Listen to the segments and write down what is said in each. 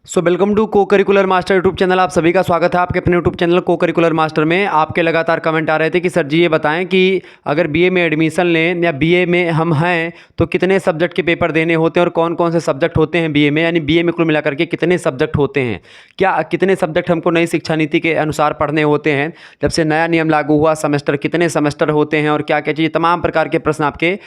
Welcome to को curricular master YouTube channel. आप सभी का स्वागत है आपके अपने यूट्यूब चैनल को करिकुलर मास्टर में। आपके लगातार कमेंट आ रहे थे कि सर जी ये बताएं कि अगर बीए में एडमिशन लें या बीए में हम हैं तो कितने सब्जेक्ट के पेपर देने होते हैं और कौन कौन से सब्जेक्ट होते हैं बीए में, यानी बीए में कुल मिलाकर के कितने सब्जेक्ट होते हैं, क्या कितने सब्जेक्ट हमको नई शिक्षा नीति के अनुसार पढ़ने होते हैं, जब से नया नियम लागू हुआ सेमेस्टर कितने सेमेस्टर होते हैं और क्या क्या चीज़, तमाम प्रकार के प्रश्न आपके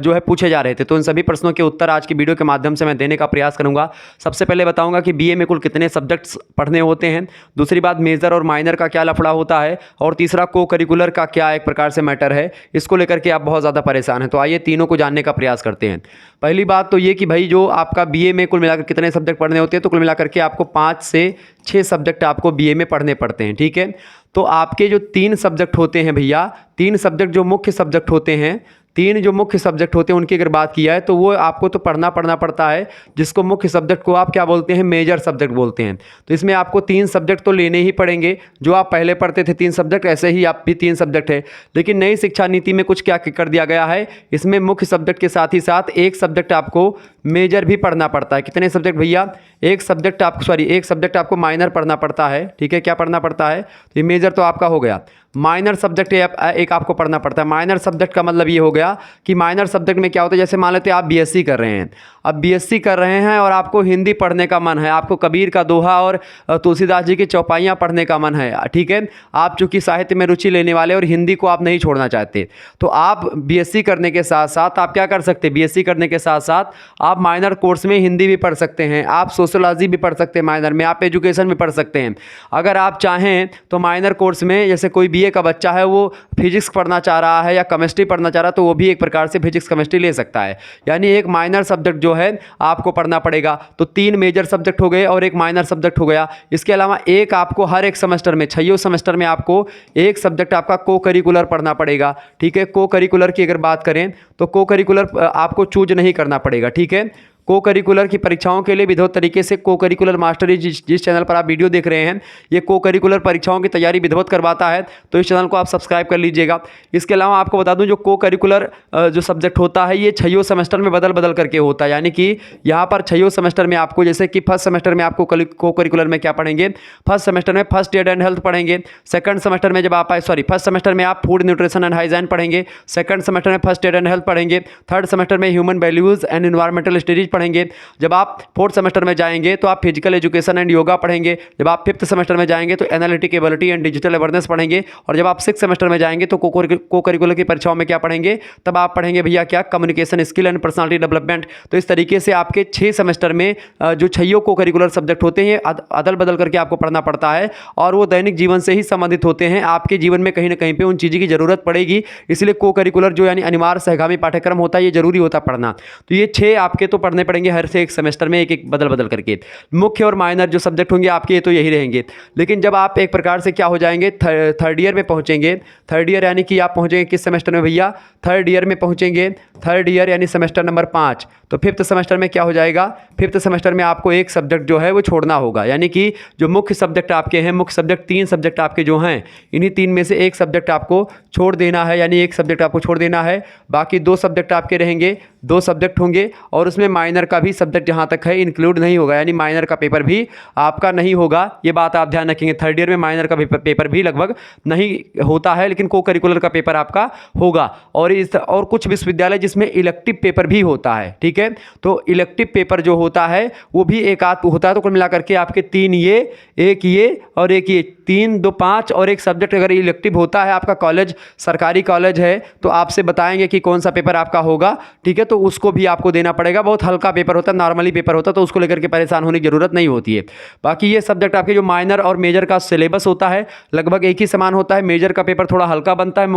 जो है पूछे जा रहे थे। तो उन सभी प्रश्नों के उत्तर आज की वीडियो के माध्यम से मैं देने का प्रयास करूँगा। सबसे पहले बताऊँगा कि बीए में कुल कितने सब्जेक्ट्स पढ़ने होते हैं, दूसरी बात मेजर और माइनर का क्या लफड़ा होता है, और तीसरा को करिकुलर का क्या एक प्रकार से मैटर है। इसको लेकर के आप बहुत ज़्यादा परेशान हैं, तो आइए तीनों को जानने का प्रयास करते हैं। पहली बात तो ये कि भाई जो आपका बीए में कुल मिलाकर कितने सब्जेक्ट पढ़ने होते हैं, तो कुल मिलाकर के आपको 5 से 6 सब्जेक्ट आपको बीए में पढ़ने पड़ते हैं। ठीक है, तो आपके जो 3 सब्जेक्ट होते हैं भैया, 3 सब्जेक्ट जो मुख्य सब्जेक्ट होते हैं, 3 जो मुख्य सब्जेक्ट होते हैं उनकी अगर बात किया है तो वो आपको तो पढ़ना पड़ता है, जिसको मुख्य सब्जेक्ट को आप क्या बोलते हैं, मेजर सब्जेक्ट बोलते हैं। तो इसमें आपको 3 सब्जेक्ट तो लेने ही पड़ेंगे। जो आप पहले पढ़ते थे 3 सब्जेक्ट, ऐसे ही आप भी 3 सब्जेक्ट है। लेकिन नई शिक्षा नीति में कुछ क्या कर दिया गया है, इसमें मुख्य सब्जेक्ट के साथ ही साथ एक सब्जेक्ट आपको मेजर भी पढ़ना पड़ता है। कितने सब्जेक्ट भैया, एक सब्जेक्ट आपको माइनर पढ़ना पड़ता है। ठीक है, क्या पढ़ना पड़ता है, तो ये मेजर तो आपका हो गया। माइनर सब्जेक्ट एक आपको पढ़ना पड़ता है। माइनर सब्जेक्ट का मतलब ये हो गया कि माइनर सब्जेक्ट में क्या होता है, जैसे मान लेते हैं आप बीएससी कर रहे हैं, अब बीएससी कर रहे हैं और आपको हिंदी पढ़ने का मन है, आपको कबीर का दोहा और तुलसीदास जी की चौपाइयाँ पढ़ने का मन है। ठीक है, आप चूँकि साहित्य में रुचि लेने वाले और हिंदी को आप नहीं छोड़ना चाहते, तो आप बीएससी करने के साथ साथ आप क्या कर सकते हैं, बीएससी करने के साथ साथ आप माइनर कोर्स में हिंदी भी पढ़ सकते हैं, आप सोशियोलॉजी भी पढ़ सकते हैं माइनर में, आप एजुकेशन भी पढ़ सकते हैं। अगर आप चाहें तो माइनर कोर्स में जैसे कोई बीए का बच्चा है वो फिजिक्स पढ़ना चाह रहा है या केमिस्ट्री पढ़ना चाह रहा है, तो वो भी एक प्रकार से फिजिक्स केमिस्ट्री ले सकता है। यानी एक माइनर सब्जेक्ट जो है आपको पढ़ना पड़ेगा। तो 3 मेजर सब्जेक्ट हो गए और एक माइनर सब्जेक्ट हो गया। इसके अलावा एक आपको हर एक सेमेस्टर में, 6 सेमेस्टर में आपको एक सब्जेक्ट आपका को करिकुलर पढ़ना पड़ेगा। ठीक है, को करिकुलर की अगर बात करें तो को करिकुलर आपको चूज नहीं करना पड़ेगा। ठीक है, को करिकुलर की परीक्षाओं के लिए विधिवत तरीके से को करिकुलर मास्टर जिस चैनल पर आप वीडियो देख रहे हैं, ये को करिकुलर परीक्षाओं की तैयारी विधिवत करवाता है, तो इस चैनल को आप सब्सक्राइब कर लीजिएगा। इसके अलावा आपको बता दूं, जो को करिकुलर जो सब्जेक्ट होता है ये 6 सेमेस्टर में बदल करके होता है। यानी कि यहाँ पर 6 सेमेस्टर में आपको, जैसे कि फर्स्ट सेमेस्टर में आपको को करिकुलर में क्या पढ़ेंगे, फर्स्ट सेमेस्टर में फर्स्ट एड एंड हेल्थ पढ़ेंगे। सेकंड सेमेस्टर में जब आप फर्स्ट सेमेस्टर में आप फूड न्यूट्रिशन एंड हाइजीन पढ़ेंगे। सेकंड सेमेस्टर में फर्स्ट एड एंड हेल्थ पढ़ेंगे। थर्ड सेमेस्टर में human values and environmental studies पढ़ेंगे। जब आप 4th सेमेस्टर में जाएंगे तो आप फिजिकल एजुकेशन एंड योगा पढ़ेंगे। जब आप 5th सेमेस्टर में जाएंगे तो analytic ability and digital awareness पढ़ेंगे। और जब आप 6th सेमेस्टर में जाएंगे तो को करिकुलर की परीक्षाओं में क्या पढ़ेंगे, तब आप पढ़ेंगे भैया क्या, communication skill and personality development. तो इस तरीके से आपके 6 सेमेस्टर में जो 6 को करिकुलर सब्जेक्ट होते हैं अदल बदल करके आपको पढ़ना पड़ता है, और वो दैनिक जीवन से ही संबंधित होते हैं। आपके जीवन में कहीं ना कहीं पे उन चीज़ों की जरूरत पड़ेगी, इसलिए को करिकुलर जो यानी अनिवार्य सहगामी पाठ्यक्रम होता है, ये जरूरी होता पढ़ना। तो ये 6 आपके तो पढ़ने पड़ेंगे हर से एक सेमेस्टर में, एक बदल करके। मुख्य और माइनर जो सब्जेक्ट होंगे आपके ये तो यही रहेंगे। लेकिन जब आप एक प्रकार से क्या हो जाएंगे, थर्ड ईयर में पहुंचेंगे, थर्ड ईयर यानी कि आप पहुंचेंगे किस सेमेस्टर में भैया, थर्ड ईयर में पहुंचेंगे। थर्ड ईयर यानी सेमेस्टर नंबर 5। तो 5th सेमेस्टर में क्या हो जाएगा, 5th सेमेस्टर में आपको एक सब्जेक्ट जो है वो छोड़ना होगा। यानी कि जो मुख्य सब्जेक्ट आपके हैं, मुख्य सब्जेक्ट 3 सब्जेक्ट आपके जो हैं, इन्हीं 3 में से एक सब्जेक्ट आपको छोड़ देना है। यानी एक सब्जेक्ट आपको छोड़ देना है, बाकी 2 सब्जेक्ट आपके रहेंगे, 2 सब्जेक्ट होंगे। और उसमें माइनर का भी सब्जेक्ट जहाँ तक है इंक्लूड नहीं होगा, यानी माइनर का पेपर भी आपका नहीं होगा। ये बात आप ध्यान रखेंगे। थर्ड ईयर में माइनर का पेपर भी लगभग नहीं होता है, लेकिन को करिकुलर का पेपर आपका होगा। और कुछ विश्वविद्यालय जिसमें इलेक्टिव पेपर भी होता है। ठीक है, तो इलेक्टिव पेपर जो होता है वो भी एक आध होता है। तो कुल मिलाकर के आपके 3 ये, एक ये और एक ये, 3, 2, 5 और एक सब्जेक्ट अगर इलेक्टिव होता है, आपका कॉलेज सरकारी कॉलेज है तो आपसे बताएंगे कि कौन सा पेपर आपका होगा। ठीक है, तो उसको भी आपको देना पड़ेगा। बहुत हल्का पेपर होता है, नॉर्मली पेपर होता है, तो उसको लेकर के परेशान होने की जरूरत नहीं होती है। बाकी ये सब्जेक्ट आपके जो माइनर और मेजर का सिलेबस होता है लगभग एक ही समान होता है। मेजर का पेपर थोड़ा हल्का बनता है,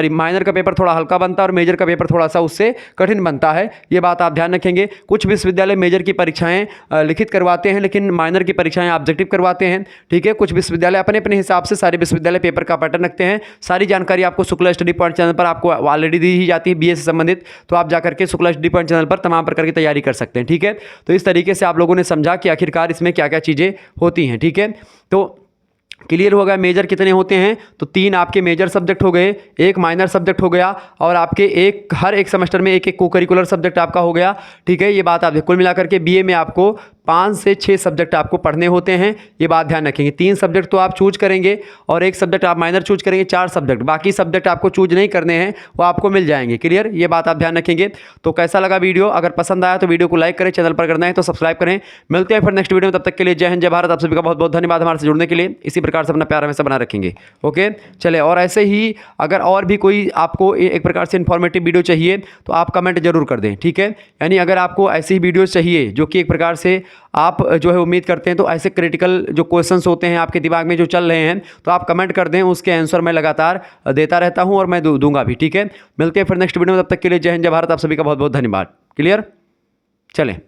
माइनर का पेपर थोड़ा हल्का बनता है और मेजर का पेपर थोड़ा सा उससे कठिन बनता है। ये बात आप ध्यान रखेंगे। कुछ विश्वविद्यालय मेजर की परीक्षाएं लिखित करवाते हैं, लेकिन माइनर की परीक्षाएं ऑब्जेक्टिव करवाते हैं। ठीक है, कुछ विश्वविद्यालय अपने अपने हिसाब से, सारे विश्वविद्यालय पेपर का पैटर्न रखते हैं। सारी जानकारी आपको शुक्ला स्टडी पॉइंट चैनल पर आपको ऑलरेडी दी ही जाती है बीए से संबंधित, तो आप जाकर के शुक्ला स्टडी पॉइंट चैनल पर तमाम प्रकार की तैयारी कर सकते हैं। ठीक है, तो इस तरीके से आप लोगों ने समझा कि आखिरकार इसमें क्या क्या चीज़ें होती हैं। ठीक है, तो क्लियर हो गया। मेजर कितने होते हैं, तो 3 आपके मेजर सब्जेक्ट हो गए, एक माइनर सब्जेक्ट हो गया, और आपके हर एक सेमेस्टर में एक एक को करिकुलर सब्जेक्ट आपका हो गया। ठीक है, ये बात आप कुल मिलाकर के बीए में आपको 5 से 6 सब्जेक्ट आपको पढ़ने होते हैं, ये बात ध्यान रखेंगे। 3 सब्जेक्ट तो आप चूज करेंगे और 1 सब्जेक्ट आप माइनर चूज करेंगे, 4 सब्जेक्ट, बाकी सब्जेक्ट आपको चूज नहीं करने हैं, वो आपको मिल जाएंगे। क्लियर, ये बात आप ध्यान रखेंगे। तो कैसा लगा वीडियो? अगर पसंद आया तो वीडियो को लाइक करें, चैनल पर करना है तो सब्सक्राइब करें। मिलते हैं फिर नेक्स्ट वीडियो में, तब तक के लिए जय हिंद जय भारत। आप सभी का बहुत बहुत धन्यवाद हमारे से जुड़ने के लिए। इसी प्रकार से अपना प्यार हमेशा बना रखेंगे। ओके, चले। और ऐसे ही अगर और भी कोई आपको एक प्रकार से इंफॉर्मेटिव वीडियो चाहिए तो आप कमेंट जरूर कर दें, ठीक है। यानी अगर आपको ऐसी ही वीडियोस चाहिए जो कि एक प्रकार से आप जो है उम्मीद करते हैं, तो ऐसे क्रिटिकल जो क्वेश्चंस होते हैं आपके दिमाग में जो चल रहे हैं, तो आप कमेंट कर दें, उसके आंसर मैं लगातार देता रहता हूं और मैं दूंगा भी, ठीक है। मिलते हैं फिर नेक्स्ट वीडियो में, तब तक के लिए जय हिंद जय भारत। आप सभी का बहुत बहुत धन्यवाद। क्लियर, चलें।